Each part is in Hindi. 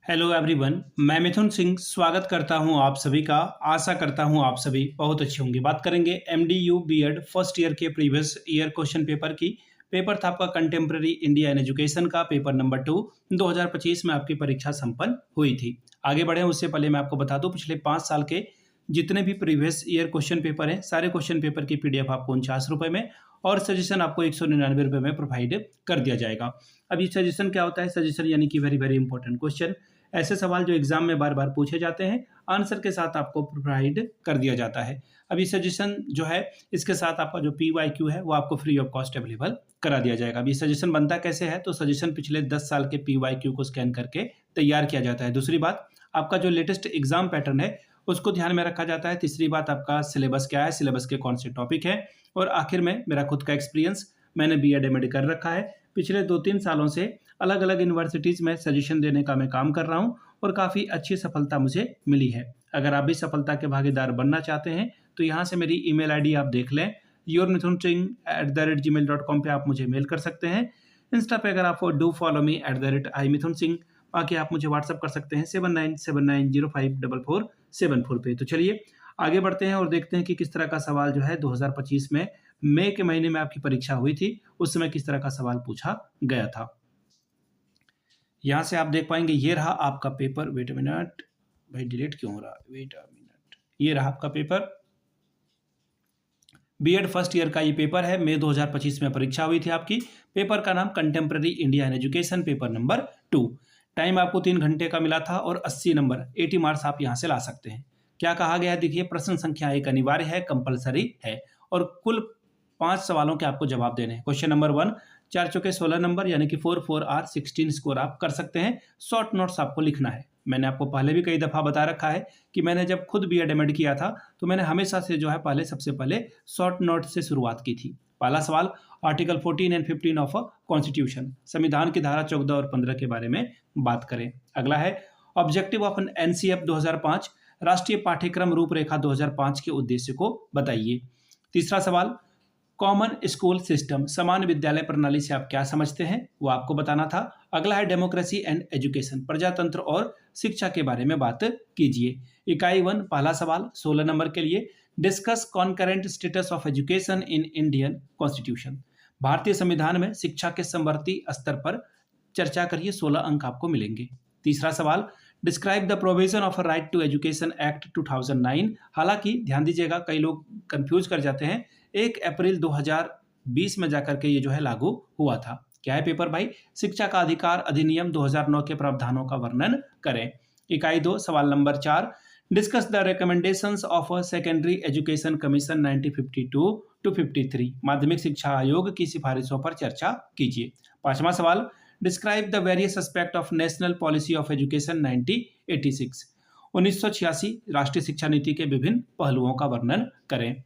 हेलो एवरीवन, मैं मिथुन सिंह स्वागत करता हूं आप सभी का। आशा करता हूं आप सभी बहुत अच्छे होंगे। बात करेंगे एमडीयू बीएड फर्स्ट ईयर के प्रीवियस ईयर क्वेश्चन पेपर की। पेपर था आपका कंटेम्प्रेरी इंडिया इन एजुकेशन का पेपर नंबर 2। 2025 में आपकी परीक्षा संपन्न हुई थी। आगे बढ़े उससे पहले मैं आपको बता दूं, पिछले 5 साल के जितने भी प्रीवियस ईयर क्वेश्चन पेपर हैं, सारे क्वेश्चन पेपर की पीडीएफ आपको 49 रुपये में और सजेशन आपको 199 रुपये में प्रोवाइड कर दिया जाएगा। अब ये सजेशन क्या होता है? सजेशन यानी कि वेरी वेरी इंपॉर्टेंट क्वेश्चन, ऐसे सवाल जो एग्जाम में बार बार पूछे जाते हैं, आंसर के साथ आपको प्रोवाइड कर दिया जाता है। अभी सजेशन जो है, इसके साथ आपका जो PYQ है वो आपको फ्री ऑफ कॉस्ट अवेलेबल करा दिया जाएगा। अभी सजेशन बनता कैसे है? तो सजेशन पिछले 10 साल के PYQ को स्कैन करके तैयार किया जाता है। दूसरी बात, आपका जो लेटेस्ट एग्जाम पैटर्न है उसको ध्यान में रखा जाता है। तीसरी बात, आपका सिलेबस क्या है, सिलेबस के कौन से टॉपिक हैं, और आखिर में मेरा खुद का एक्सपीरियंस, मैंने बीएड एमएड कर रखा है। पिछले 2-3 सालों से अलग अलग यूनिवर्सिटीज़ में सजेशन देने का मैं काम कर रहा हूँ और काफ़ी अच्छी सफलता मुझे मिली है। अगर आप भी सफलता के भागीदार बनना चाहते हैं तो यहाँ से मेरी ईमेल आईडी आप देख लें, yourmithunsingh@gmail.com पे आप मुझे मेल कर सकते हैं। इंस्टा पे अगर आप डू फॉलो मी @imithunsingh, बाकी आप मुझे व्हाट्सअप कर सकते हैं 7979054474 पे। तो चलिए आगे बढ़ते हैं और देखते हैं कि किस तरह का सवाल जो है 2025 में मई के महीने में आपकी परीक्षा हुई थी, उस समय किस तरह का सवाल पूछा गया था। यहाँ से आप देख पाएंगे, ये रहा आपका पेपर। वेट अ मिनट, भाई डिलीट क्यों हो रहा है? वेट अ मिनट, ये रहा आपका पेपर। बीएड फर्स्ट ईयर का ये पेपर है। मई 2025 में परीक्षा हुई थी आपकी। पेपर का नाम contemporary India in education, paper number 2। Time आपको 3 घंटे का मिला था और 80 नंबर 80 मार्क्स आप यहाँ से ला सकते हैं। क्या कहा गया है? देखिए, प्रश्न संख्या 1 अनिवार्य है, कंपलसरी है, और कुल 5 सवालों के आपको जवाब देने हैं। क्वेश्चन नंबर 1 4 चौके 16 नंबर यानी कि 4 4 आर 16 स्कोर आप कर सकते हैं। शॉर्ट नोट्स आपको लिखना है। मैंने आपको पहले भी कई दफ़ा बता रखा है कि मैंने जब खुद बीएड एमएड किया था तो मैंने हमेशा से जो है सबसे पहले शॉर्ट नोट से शुरुआत की थी। पहला सवाल, आर्टिकल 14 एंड 15 ऑफ कॉन्स्टिट्यूशन, संविधान की धारा 14 और 15 के बारे में बात करें। अगला है ऑब्जेक्टिव ऑफ एन एनसीएफ 2005, राष्ट्रीय पाठ्यक्रम रूपरेखा 2005 के उद्देश्य को बताइए। तीसरा सवाल, कॉमन स्कूल सिस्टम, समान विद्यालय प्रणाली से आप क्या समझते हैं, वो आपको बताना था। अगला है डेमोक्रेसी एंड एजुकेशन, प्रजातंत्र और शिक्षा के बारे में बात कीजिए। इकाई 1 पहला सवाल 16 नंबर के लिए, discuss concurrent status of education in Indian constitution, भारतीय संविधान में शिक्षा के समवर्ती स्तर पर चर्चा करिए। 16 अंक आपको मिलेंगे। तीसरा सवाल, describe the provision of right to education act 2009। हालांकि ध्यान दीजिएगा, कई लोग कंफ्यूज कर जाते हैं, 1 अप्रैल 2020 में जाकर के ये जो है लागू हुआ था। क्या है पेपर भाई? शिक्षा का अधिकार अधिनियम 2009 के प्रावधानों का वर्णन करें। इकाई 2 सवाल नंबर 4, discuss the recommendations of secondary education commission 1952 to 53, माध्यमिक शिक्षा आयोग की सिफारिशों पर चर्चा कीजिए। पांचवा सवाल, describe the various aspect of national policy of education 1986, 1986 राष्ट्रीय शिक्षा नीति के विभिन्न पहलुओं का वर्णन करें।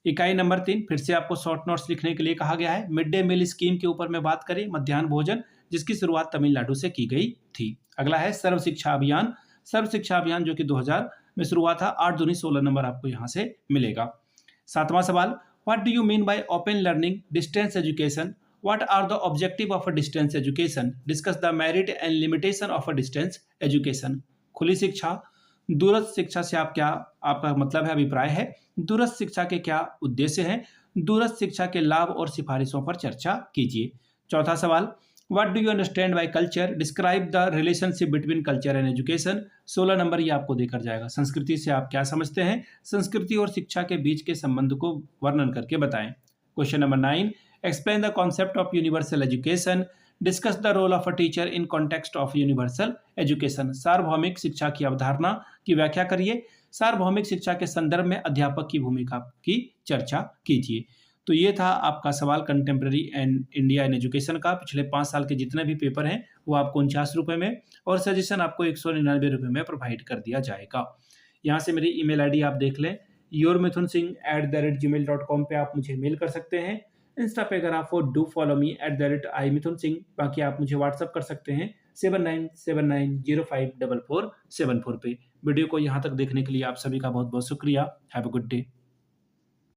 इकाई नंबर 3 फिर से आपको शॉर्ट नोट्स लिखने के लिए कहा गया है। मिड डे मील स्कीम के ऊपर में बात करें, मध्याह्न भोजन, जिसकी शुरुआत तमिलनाडु से की गई थी। अगला है सर्व शिक्षा अभियान, सर्व शिक्षा अभियान जो कि 2000 में शुरू हुआ था। 8 दूनी 16 नंबर आपको यहाँ से मिलेगा। सातवां सवाल, what do you mean by open learning, distance education, what are the objective of a distance education, discuss the merit and limitation of a distance education. खुली शिक्षा, दूरस्थ शिक्षा से आप क्या, आपका मतलब है, अभिप्राय है। दूरस्थ शिक्षा के क्या उद्देश्य हैं, दूरस्थ शिक्षा के लाभ और सिफारिशों पर चर्चा कीजिए। चौथा सवाल, what do you understand by culture, describe the relationship between culture and education. 16 number ये आपको देकर जाएगा। संस्कृति से आप क्या समझते हैं, संस्कृति और शिक्षा के बीच के संबंध को वर्णन करके बताएं। Question number 9, explain the concept of universal education, discuss the role of a teacher in context of universal education, सार्वभौमिक शिक्षा की अवधारणा की व्याख्या करिए। सार्वभौमिक शिक्षा के संदर्भ में अध्यापक की भूमिका की चर्चा कीजिए। तो ये था आपका सवाल contemporary and India in education का। पिछले 5 साल के जितने भी पेपर हैं वो आपको 49 रुपये में और सजेशन आपको 199 रुपये में प्रोवाइड कर दिया जाएगा। यहाँ से मेरी ईमेल आईडी आप देख लें, yourmithunsingh@gmail.com पे आप मुझे मेल कर सकते हैं। इंस्टा पे अगर आप डू फॉलो मी @imithunsingh, बाकी आप मुझे व्हाट्सअप कर सकते हैं 7979054474 पे। वीडियो को यहाँ तक देखने के लिए आप सभी का बहुत बहुत शुक्रिया। Have a good day.